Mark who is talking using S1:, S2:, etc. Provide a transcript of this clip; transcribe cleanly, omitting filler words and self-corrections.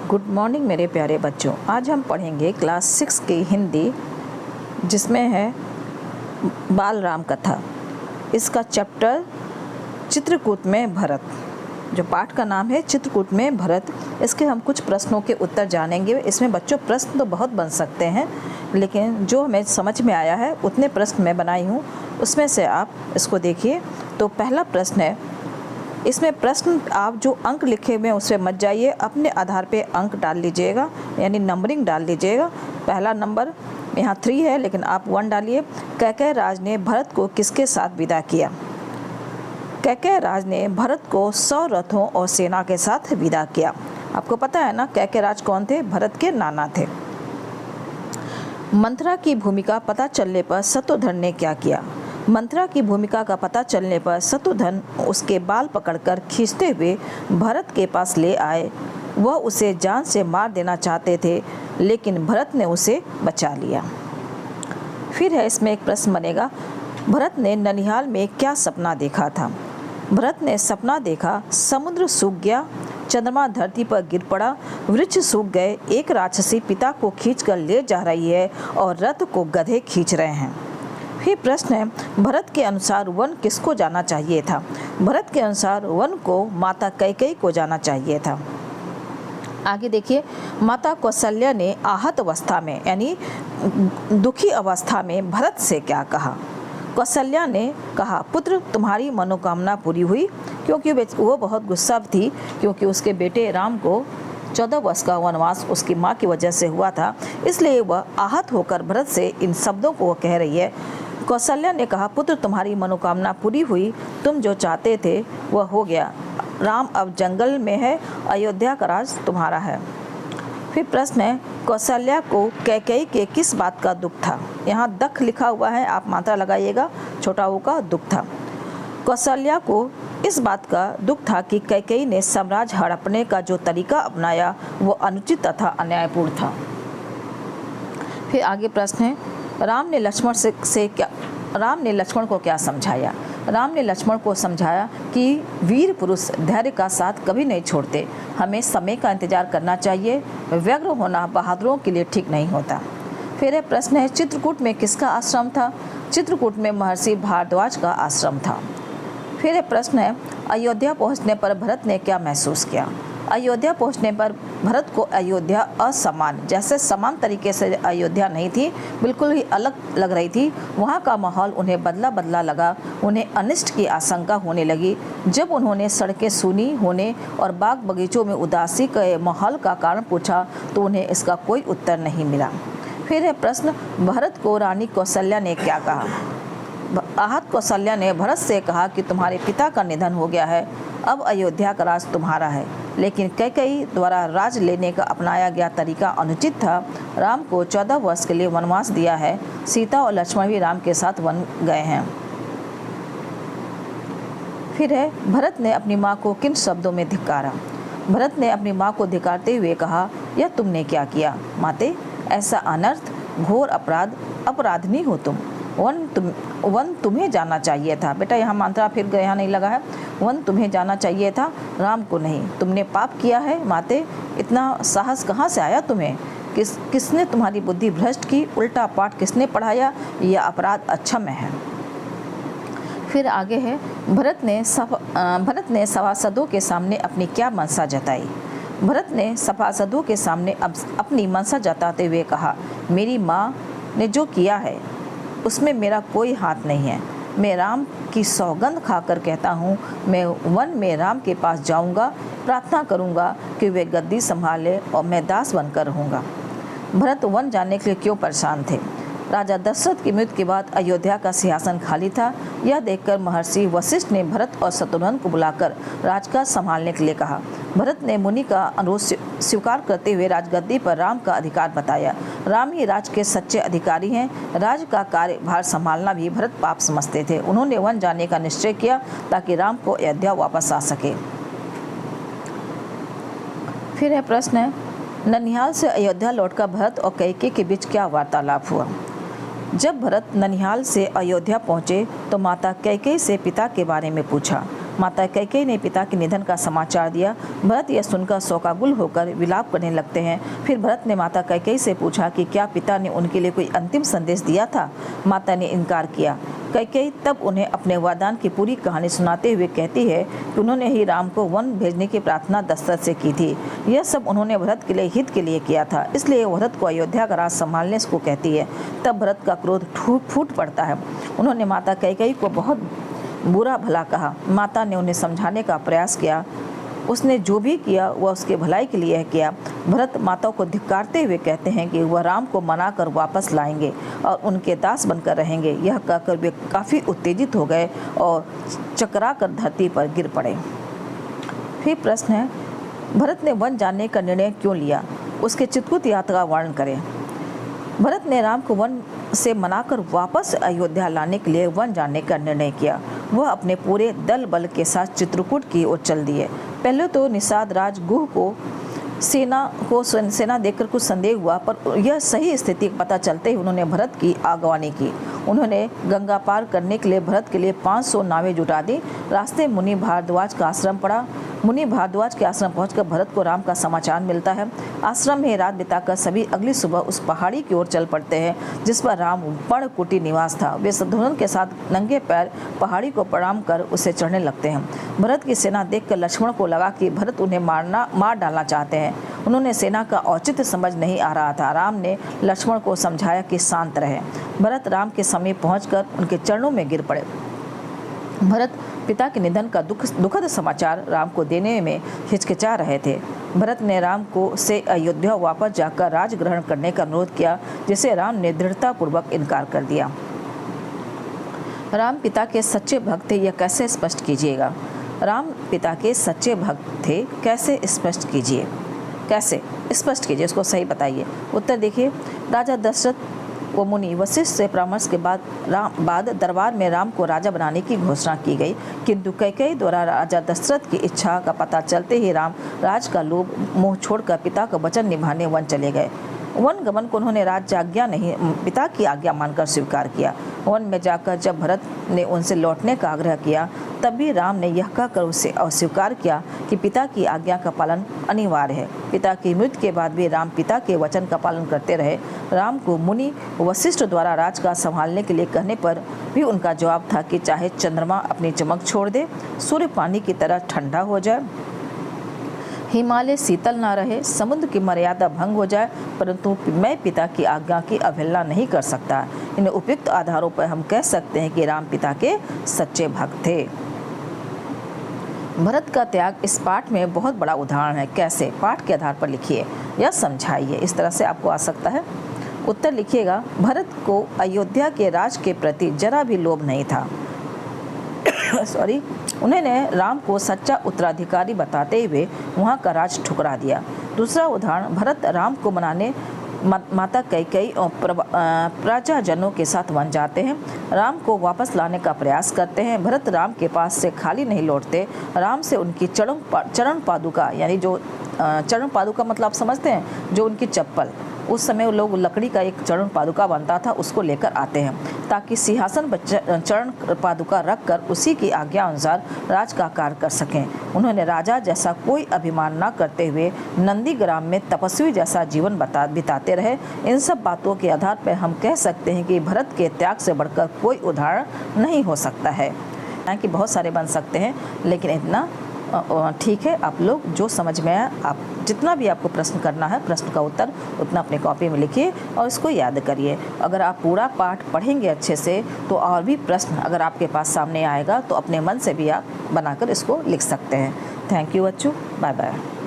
S1: Good morning मेरे प्यारे बच्चों। आज हम पढ़ेंगे क्लास 6 की हिंदी, जिसमें है बाल राम कथा। इसका चैप्टर चित्रकूट में भरत, जो पाठ का नाम है चित्रकूट में भरत। इसके हम कुछ प्रश्नों के उत्तर जानेंगे। इसमें बच्चों प्रश्न तो बहुत बन सकते हैं, लेकिन जो हमें समझ में आया है उतने प्रश्न मैं बनाई हूँ, उसमें से आप इसको देखिए। तो पहला प्रश्न है, इसमें प्रश्न आप जो अंक लिखे हुए हैं उससे मत जाइए, अपने आधार पे अंक डाल लीजिएगा, यानी नंबरिंग डाल लीजिएगा। पहला नंबर यहाँ 3 है, लेकिन आप 1 डालिए। कैकेय राज ने भरत को किसके साथ विदा किया? कैकेय राज ने भरत को 100 रथों और सेना के साथ विदा किया। आपको पता है ना कैकेय राज कौन थे? भरत के नाना थे। मंथरा की भूमिका पता चलने पर शत्रुघ्न ने क्या किया? मंथरा की भूमिका का पता चलने पर शत्रुघ्न उसके बाल पकड़कर खींचते हुए भरत के पास ले आए। वह उसे जान से मार देना चाहते थे, लेकिन भरत ने उसे बचा लिया। फिर है इसमें एक प्रश्न बनेगा, भरत ने ननिहाल में क्या सपना देखा था? भरत ने सपना देखा, समुद्र सूख गया, चंद्रमा धरती पर गिर पड़ा, वृक्ष सूख गए, एक राक्षसी पिता को खींचकर ले जा रही है और रथ को गधे खींच रहे हैं। फिर प्रश्न है, भरत के अनुसार वन किसको जाना चाहिए था? भरत के अनुसार वन को माता कैकेयी को जाना चाहिए था। आगे देखिए, माता कौशल्या ने आहत अवस्था में यानी दुखी अवस्था में भरत से क्या कहा? कौशल्या ने कहा, पुत्र तुम्हारी मनोकामना पूरी हुई, क्योंकि वो बहुत गुस्सा थी, क्योंकि उसके बेटे राम को 14 वर्ष का वनवास उसकी माँ की वजह से हुआ था। इसलिए वह आहत होकर भरत से इन शब्दों को कह रही है। कौशल्या ने कहा, पुत्र तुम्हारी मनोकामना पूरी हुई, तुम जो चाहते थे वह हो गया। राम अब जंगल में है, अयोध्या का राज तुम्हारा है। फिर प्रश्न है, कौशल्या को कैकेयी के किस बात का दुख था? यहाँ दख लिखा हुआ है, आप मात्रा लगाइएगा, छोटा ओ का दुख था। कौशल्या को इस बात का दुख था कि कैकेयी ने साम्राज्य हड़पने का जो तरीका अपनाया वो अनुचित तथा अन्यायपूर्ण था। फिर आगे प्रश्न है, राम ने लक्ष्मण को क्या समझाया? राम ने लक्ष्मण को समझाया कि वीर पुरुष धैर्य का साथ कभी नहीं छोड़ते, हमें समय का इंतजार करना चाहिए, व्यग्र होना बहादुरों के लिए ठीक नहीं होता। फिर प्रश्न है, चित्रकूट में किसका आश्रम था? चित्रकूट में महर्षि भारद्वाज का आश्रम था। फिर प्रश्न है, अयोध्या पहुंचने पर भरत ने क्या महसूस किया? अयोध्या पहुंचने पर भरत को अयोध्या असमान, जैसे समान तरीके से अयोध्या नहीं थी, बिल्कुल ही अलग लग रही थी। वहाँ का माहौल उन्हें बदला बदला लगा, उन्हें अनिष्ट की आशंका होने लगी। जब उन्होंने सड़कें सूनी होने और बाग बगीचों में उदासी के माहौल का कारण पूछा तो उन्हें इसका कोई उत्तर नहीं मिला। फिर है प्रश्न, भरत को रानी कौशल्या ने क्या कहा? आहत कौशल्या ने भरत से कहा कि तुम्हारे पिता का निधन हो गया है, अब अयोध्या का राज तुम्हारा है। लेकिन कैकेयी द्वारा राज लेने का अपनाया गया तरीका अनुचित था। राम को 14 वर्ष के लिए वनवास दिया है। सीता और लक्ष्मण भी राम के साथ वन गए हैं। फिर है, भरत ने अपनी माँ को किन शब्दों में धिक्कारा? भरत ने अपनी माँ को धिक्कारते हुए कहा, यह तुमने क्या किया? माते, ऐसा अनर्थ, घोर अपराध, अपराधनी हो तुम। वन तुम्हें जाना चाहिए था। बेटा यहाँ मात्रा फिर यहाँ नहीं लगा है, वन तुम्हें जाना चाहिए था, राम को नहीं। तुमने पाप किया है माते, इतना साहस कहाँ से आया तुम्हें? किसने तुम्हारी बुद्धि भ्रष्ट की? उल्टा पाठ किसने पढ़ाया? यह अपराध अक्षम्य है। फिर आगे है, भरत ने सभासदों के सामने अपनी क्या मनसा जताई? भरत ने सभासदों के सामने अपनी मनसा जताते हुए कहा, मेरी माँ ने जो किया है उसमें मेरा कोई हाथ नहीं है। मैं राम की सौगंध खाकर कहता हूँ, मैं वन में राम के पास जाऊँगा, प्रार्थना करूँगा कि वे गद्दी संभाले और मैं दास बनकर रहूँगा। भरत वन जाने के लिए क्यों परेशान थे? राजा दशरथ की मृत्यु के बाद अयोध्या का सिंहासन खाली था। यह देखकर महर्षि वशिष्ठ ने भरत और शत्रुघ्न को बुलाकर राजकाज संभालने के लिए कहा। भरत ने मुनि का अनुरोध स्वीकार करते हुए राजगद्दी पर राम का अधिकार बताया। राम ही राज के सच्चे अधिकारी हैं। राज का कार्यभार संभालना भी भरत पाप समझते थे। उन्होंने वन जाने का निश्चय किया ताकि राम को अयोध्या वापस आ सके। फिर है प्रश्न, ननिहाल से अयोध्या लौटकर भरत और कैकेयी के बीच क्या वार्तालाप हुआ? जब भरत ननिहाल से अयोध्या पहुँचे तो माता कैकेयी से पिता के बारे में पूछा। माता कैकेयी ने पिता के निधन का समाचार दिया। भरत यह सुनकर शोकाकुल होकर विलाप करने लगते हैं। फिर भरत ने माता कैकेयी से पूछा कि क्या पिता ने उनके लिए कोई अंतिम संदेश दिया था। माता ने इनकार किया। कैकेयी तब उन्हें अपने वरदान की पूरी कहानी सुनाते हुए कहती है कि उन्होंने ही राम को वन भेजने की प्रार्थना दशरथ से की थी। यह सब उन्होंने भरत के लिए हित के लिए किया था, इसलिए भरत को अयोध्या का राज संभालने को कहती है। तब भरत का क्रोध फूट पड़ता है। उन्होंने माता कैकेयी को बहुत बुरा भला कहा। माता ने उन्हें समझाने का प्रयास किया। उसने जो भी किया वह उसके भलाई के लिए किया। भरत माता को धिक्कारते हुए कहते हैं कि वह राम को मनाकर वापस लाएंगे और उनके दास बनकर रहेंगे। यह कहकर वे काफ़ी उत्तेजित हो गए और चकरा कर धरती पर गिर पड़े। फिर प्रश्न है, भरत ने वन जाने का निर्णय क्यों लिया? उसके चित्रकूट यात्रा का वर्णन करें। भरत ने राम को वन से मनाकर वापस अयोध्या लाने के लिए वन जाने का निर्णय किया। वह अपने पूरे दल बल के साथ चित्रकूट की ओर चल दिए। पहले तो निषाद राज गुह को सेना देखकर कुछ संदेह हुआ, पर यह सही स्थिति पता चलते ही उन्होंने भरत की आगवानी की। उन्होंने गंगा पार करने के लिए भरत के लिए 500 नावें जुटा दी। रास्ते मुनि भारद्वाज का आश्रम पड़ा। मुनि भारद्वाज के आश्रम पहुंचकर भरत को राम का समाचार मिलता है। आश्रम में रात बिताकर सभी अगली सुबह उस पहाड़ी की ओर चल पड़ते हैं जिस पर राम पर्णकुटी निवास था। वे शत्रुघ्न के साथ नंगे पैर पहाड़ी को प्रणाम कर उसे चढ़ने लगते हैं। भरत की सेना देखकर लक्ष्मण को लगा कि भरत उन्हें मार डालना चाहते हैं। उन्होंने सेना का औचित्य समझ नहीं आ रहा था। राम ने लक्ष्मण को समझाया कि शांत रहे। भरत राम के समीप पहुंचकर उनके चरणों में गिर पड़े। भरत पिता के निधन का दुखद समाचार राम को देने में हिचकिचा रहे थे। भरत ने राम को से अयोध्या वापस जाकर राज ग्रहण करने का अनुरोध किया, जिसे राम ने दृढ़तापूर्वक इनकार कर दिया। राम पिता के सच्चे भक्त थे, यह कैसे स्पष्ट कीजिएगा? राम पिता के सच्चे भक्त थे, कैसे स्पष्ट कीजिए? कैसे स्पष्ट कीजिए, इसको सही बताइए। उत्तर देखिए, राजा दशरथ व मुनि वशिष्ठ से परामर्श के बाद दरबार में राम को राजा बनाने की घोषणा की गई, किंतु कैकेयी द्वारा राजा दशरथ की इच्छा का पता चलते ही राम राज का लोभ मोह छोड़कर पिता का वचन निभाने वन चले गए। वन गमन को उन्होंने राज्य आज्ञा नहीं, पिता की आज्ञा मानकर स्वीकार किया। वन में जाकर जब भरत ने उनसे लौटने का आग्रह किया, तब भी राम ने यह कहकर उसे अस्वीकार किया कि पिता की आज्ञा का पालन अनिवार्य है। पिता की मृत्यु के बाद भी राम पिता के वचन का पालन करते रहे। राम को मुनि वशिष्ठ द्वारा राज का संभालने के लिए कहने पर भी उनका जवाब था कि चाहे चंद्रमा अपनी चमक छोड़ दे, सूर्य पानी की तरह ठंडा हो जाए, हिमालय शीतल ना रहे, समुद्र की मर्यादा भंग हो जाए, परंतु मैं पिता की आज्ञा की अवहेलना नहीं कर सकता। इन उपयुक्त आधारों पर हम कह सकते हैं कि राम पिता के सच्चे भक्त थे। भरत का त्याग इस पाठ में बहुत बड़ा उदाहरण है। कैसे? पाठ के आधार पर लिखिए या समझाइए, इस तरह से आपको आ सकता है। उत्तर लिखिएगा, भरत को अयोध्या के राज के प्रति जरा भी लोभ नहीं था। उन्होंने राम को सच्चा उत्तराधिकारी बताते हुए वहां का राज ठुकरा दिया। दूसरा उदाहरण, भरत राम को मनाने माता कैकेयी और प्रजाजनों के साथ वन जाते हैं, राम को वापस लाने का प्रयास करते हैं। भरत राम के पास से खाली नहीं लौटते, राम से उनकी चरण पादुका, यानी जो चरण पादुका मतलब आप समझते हैं, जो उनकी चप्पल, उस समय वो लोग लकड़ी का एक चरण पादुका बनता था, उसको लेकर आते हैं ताकि सिंहासन पर चरण पादुका रखकर उसी की आज्ञा अनुसार राज का कार्य कर सकें। उन्होंने राजा जैसा कोई अभिमान न करते हुए नंदीग्राम में तपस्वी जैसा जीवन बिताते रहे। इन सब बातों के आधार पर हम कह सकते हैं कि भरत के त्याग से बढ़कर कोई उदाहरण नहीं हो सकता है। कि बहुत सारे बन सकते हैं, लेकिन इतना ठीक है। आप लोग जो समझ में आया, आप जितना भी आपको प्रश्न करना है, प्रश्न का उत्तर उतना अपने कॉपी में लिखिए और इसको याद करिए। अगर आप पूरा पाठ पढ़ेंगे अच्छे से तो और भी प्रश्न अगर आपके पास सामने आएगा तो अपने मन से भी आप बनाकर इसको लिख सकते हैं। थैंक यू बच्चों, बाय बाय।